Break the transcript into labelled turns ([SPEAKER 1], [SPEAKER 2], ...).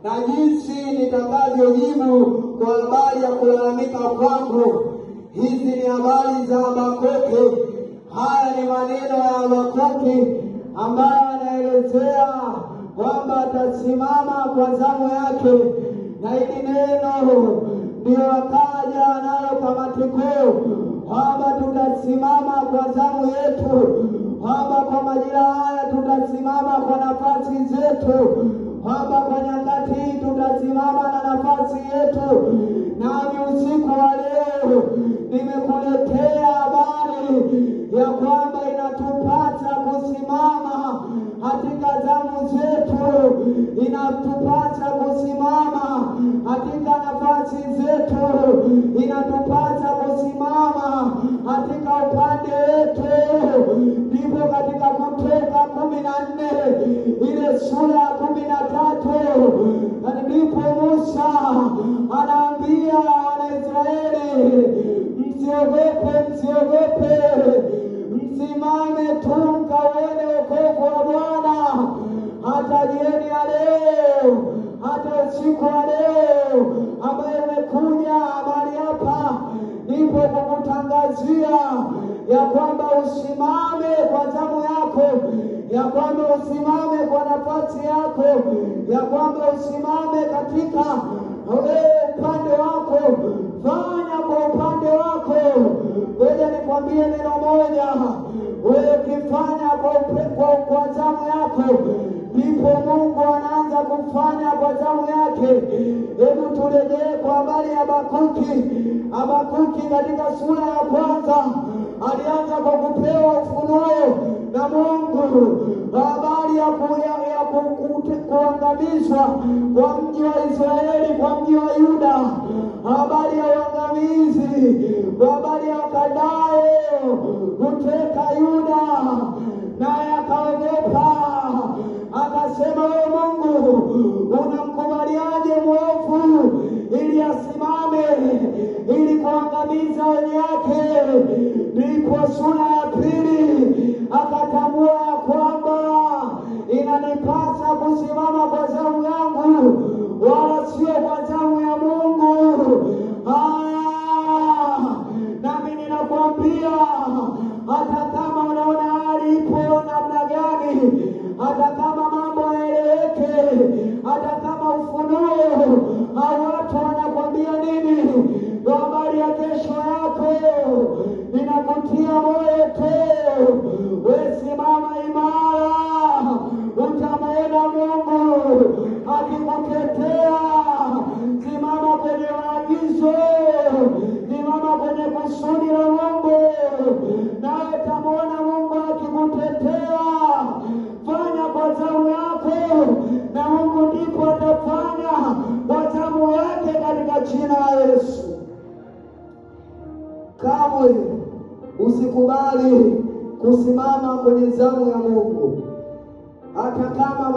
[SPEAKER 1] na jinsi nitakavyojibu kwa habari ya kulalamika kwangu. Hizi ni habari za Habakuki. Haya ni maneno ya Habakuki ambayo anaelezea kwamba atasimama kwa zamu yake, na hili neno ndio akaja nalo kama tikio kwamba tutasimama kwa zamu yetu, kwamba kwa majira haya tutasimama kwa nafasi zetu, kwamba kwa nyakati hii tutasimama na nafasi yetu. Nami usiku wa leo nimekuletea habari ya kwamba inatupasa kusimama katika zamu zetu, inatupasa kusimama katika nafasi zetu, inatupasa kusimama katika upande wetu. Ndipo katika Kutoka 14 ile sura ya 13 ndipo Musa anaambia Wanaisraeli, msiogope, msiogope, msimame tu mkaone wokovu wa Bwana hata jioni ya leo, hata usiku wa leo ambaye umekuja mahali hapa. Ndipo kukutangazia ya kwamba usimame kwa zamu yako, ya kwamba usimame kwa nafasi yako, ya kwamba usimame katika upande wako, fanya kwa upande wako. Ngoja nikwambie neno moja, wewe ukifanya kwa zamu yako, ndipo Mungu anaanza kufanya kwa zamu yake. Hebu turejee kwa habari ya Habakuki. Habakuki katika sura ya kwanza alianza kwa kupewa ufunuo na Mungu habari ya kuangamizwa kwa mji wa Israeli, kwa mji wa Yuda, habari ya uangamizi, habari ya Wakaldayo kuteka Yuda. Naye akaogopa, akasema, wewe Mungu unamkubaliaje mwovu ili asimame ili kuangamiza wenye wake? Ndipo sura ya pili akatambua ya kwamba inanipasa kusimama kwa zamu yangu, wala sio kwa zamu ya Mungu. Nami ninakwambia, hata kama unaona hali ipo namna gani, hata kama mambo yaeleweke, hata kama ufunuo au watu wanakwambia nini kwa habari ya kesho yako, ninakutia moyo tu, wewe simama imara, utamwona Mungu akikutetea. Simama kwenye maagizo, simama kwenye kusudi la Mungu, nawe utamwona Mungu akikutetea. Fanya kwa zamu yako, na Mungu ndipo atafanya kwa zamu yake katika jina la Yesu. Kamwe usikubali kusimama kwenye zamu ya Mungu, hata kama